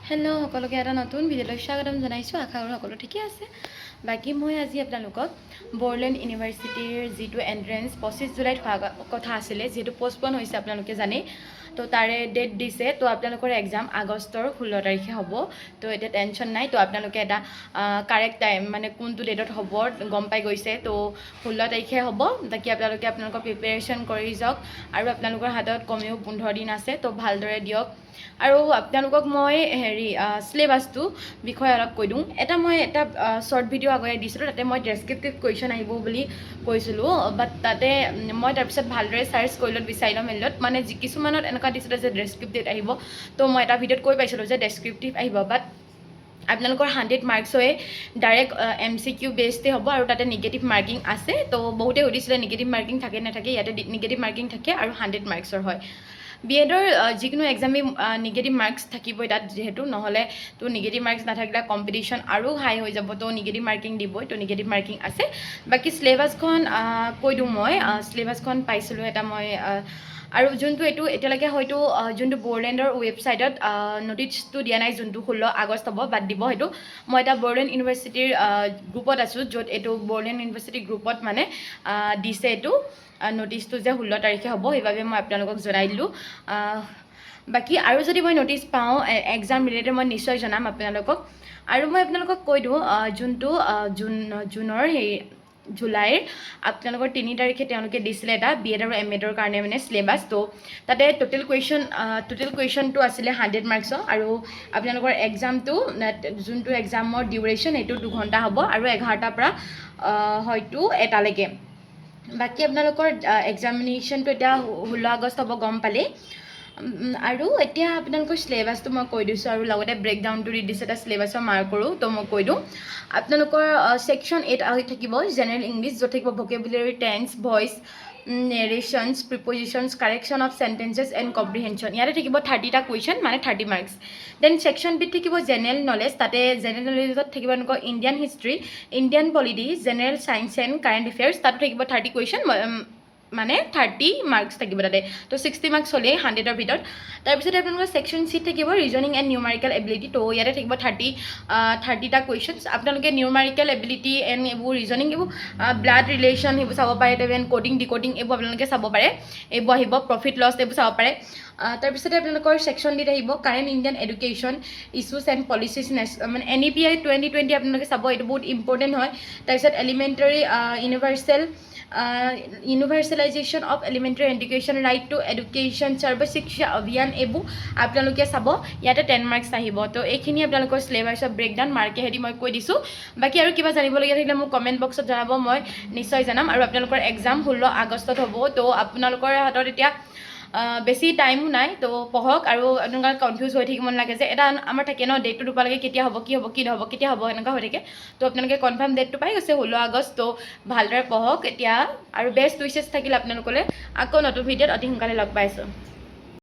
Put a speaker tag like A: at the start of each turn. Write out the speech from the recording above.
A: Hello' সকলোকে এটা নতুন ভিডিঅ'লৈ স্বাগতম জনাইছোঁ। আশা কৰোঁ সকলো ঠিকে আছে। বাকী মই আজি আপোনালোকক বড়োলেণ্ড ইউনিভাৰ্চিটিৰ যিটো এণ্ট্ৰেঞ্চ 25 জুলাইত হোৱা কথা আছিলে, যিহেতু পষ্টপন হৈছে আপোনালোকে জানেই, তো তাৰে ডেট দিছে। তো আপোনালোকৰ এক্সাম আগষ্টৰ 16 তাৰিখে হ'ব। তো এতিয়া টেনশ্যন নাই। তো আপোনালোকে এটা কাৰেক্ট টাইম মানে কোনটো ডেটত হ'ব গম পাই গৈছে। তো 16 তাৰিখে হ'ব। বাকী আপোনালোকে আপোনালোকৰ প্ৰিপেৰেশ্যন কৰি যাওক আৰু আপোনালোকৰ হাতত কমেও 15 দিন আছে। তো ভালদৰে দিয়ক। আৰু আপোনালোকক মই চিলেবাছটো বিষয়ে অলপ কৈ দিওঁ। মই এটা শ্বৰ্ট ভিডিঅ' আগতে দিছিলোঁ, তাতে মই ডেছক্ৰিপটিভ কুৱেশ্যন আহিব বুলি কৈছিলোঁ। বাট তাতে মই তাৰপিছত ভালদৰে চাৰ্চ কৰিলত বিচাৰি ল'ম মেলিলত মানে কিছুমানত এনেকুৱা দিছিলে যে ডেছক্ৰিপটিভ আহিব। তো মই এটা ভিডিঅ'ত কৈ পাইছিলোঁ যে ডেছক্ৰিপটিভ আহিব, বাট আপোনালোকৰ 100 মাৰ্কছৰে ডাইৰেক্ট MCQ বেছডে হ'ব আৰু তাতে নিগেটিভ মাৰ্কিং আছে। তো বহুতে সুধিছিলে নিগেটিভ মাৰ্কিং থাকে নাথাকে। ইয়াতে নিগেটিভ মাৰ্কিং থাকে আৰু 100 মাৰ্কছৰ হয়। BEdৰ যিকোনো এক্সামেই নিগেটিভ মাৰ্কছ থাকিবই তাত, যিহেতু নহ'লে তো নিগেটিভ মাৰ্কছ নাথাকিলে কম্পিটিশ্যন আৰু হাই হৈ যাব। তো নিগেটিভ মাৰ্কিং দিবই, তো নিগেটিভ মাৰ্কিং আছে। বাকী চিলেবাছখন কৈ দিওঁ। মই চিলেবাছখন পাইছিলোঁ এটা মই আৰু যোনটো এইটো এতিয়ালৈকে হয়তো যোনটো বড়োলেণ্ডৰ ৱেবছাইটত নটিচটো দিয়া নাই, যোনটো 16 আগষ্ট হ'ব, বাদ দিব সেইটো। মই এটা বড়োলেণ্ড ইউনিভাৰ্চিটিৰ গ্ৰুপত আছোঁ, য'ত এইটো বড়োলেণ্ড ইউনিভাৰ্চিটিৰ গ্ৰুপত মানে দিছে এইটো নটিচটো যে 16 তাৰিখে হ'ব, সেইবাবে মই আপোনালোকক জনাই দিলোঁ। বাকী আৰু যদি মই নটিচ পাওঁ এক্সাম ৰিলেটেড মই নিশ্চয় জনাম আপোনালোকক। আৰু মই আপোনালোকক কৈ দিওঁ যোনটো জুনৰ জুলাইৰ আপোনালোকৰ 3 তাৰিখে তেওঁলোকে দিছিলে এটা BEd আৰু MEdৰ কাৰণে মানে চিলেবাছ। তো তাতে টোটেল কুৱেশ্যনটো আছিলে 100 মাৰ্কছৰ আৰু আপোনালোকৰ এক্সামটো যোনটো এক্সামৰ ডিউৰেশ্যন সেইটো 2 ঘণ্টা হ'ব আৰু 11টাৰ পৰা হয়তো 1টালৈকে। বাকী আপোনালোকৰ এক্সামিনেশ্যনটো এতিয়া 16 আগষ্ট হ'ব গম পালেই। আৰু এতিয়া আপোনালোকৰ চিলেবাছটো মই কৈ দিছোঁ আৰু লগতে ব্ৰেকডাউনটো দি দিছে এটা চিলেবাছৰ মাৰ্কৰো। তো মই কৈ দিওঁ আপোনালোকৰ ছেকশ্যন 8 থাকিব জেনেৰেল ইংলিছ, য'ত থাকিব vocabulary, tense, voice, narrations, prepositions, correction of sentences and comprehension. ইয়াতে থাকিব 30টা কুৱেশ্যন মানে 30 মাৰ্কছ। দেন ছেকশ্যন বিত থাকিব জেনেৰেল নলেজ। তাতে জেনেৰেল নলেজত থাকিব এনেকুৱা Indian history, Indian polity, general science and current affairs. তাতো থাকিব 30 কুৱেশ্যন মানে 30 মাৰ্কছ থাকিব তাতে। তো 60 মাৰ্কছ হ'লেই 100ৰ ভিতৰত। তাৰপিছতে আপোনালোকৰ ছেকশ্যন চি থাকিব ৰিজনিং এণ্ড নিউমাৰিকেল এবিলিটি। তো ইয়াতে থাকিব 30টা কুৱেশ্যনছ। আপোনালোকে নিউমাৰিকেল এবিলিটি এণ্ড এইবোৰ ৰিজনিং, এইবোৰ ব্লাড ৰিলেশ্যন সেইবোৰ চাব পাৰে। দেন ক'ডিং ডিক'ডিং এইবোৰ আপোনালোকে চাব পাৰে। এইবোৰ আহিব প্ৰফিট লছ এইবোৰ চাব পাৰে। তাৰপিছতে আপোনালোকৰ ছেকশ্যন ডিত আহিব current Indian education issues and policies, মানে NEPI 2020 আপোনালোকে চাব, এইটো বহুত ইম্পৰ্টেণ্ট হয়। তাৰপিছত elementary universalisation of elementary education, right to education, Sarva Shiksha অভিযান, এইবোৰ আপোনালোকে চাব। ইয়াতে 10 মাৰ্কছ আহিব। তো এইখিনি আপোনালোকৰ চিলেবাছৰ ব্ৰেকডাউন মাৰ্কেহেদি মই কৈ দিছোঁ। বাকী আৰু কিবা জানিবলগীয়া থাকিলে মোক কমেণ্ট বক্সত জনাব, মই নিশ্চয় জনাম। আৰু আপোনালোকৰ এক্সাম 16 আগষ্টত হ'ব। তো আপোনালোকৰ হাতত এতিয়া বেছি টাইমো নাই। তো পঢ়ক আৰু আপোনালোকে কনফিউজ হৈ থাকিব নালাগে যে এটা আমাৰ থাকে ন ডেটটো দুপালৈকে কেতিয়া হ'ব, কি হ'ব, কি নহ'ব, কেতিয়া হ'ব, এনেকুৱা হৈ থাকে। তো আপোনালোকে কনফাৰ্ম ডেটটো পাই গৈছে 16 আগষ্ট। তো ভালদৰে পঢ়ক এতিয়া আৰু বেষ্ট উইচেছ থাকিলে আপোনালোকলৈ আকৌ নতুন ভিডিঅ'ত অতি সোনকালে লগ পাইছোঁ।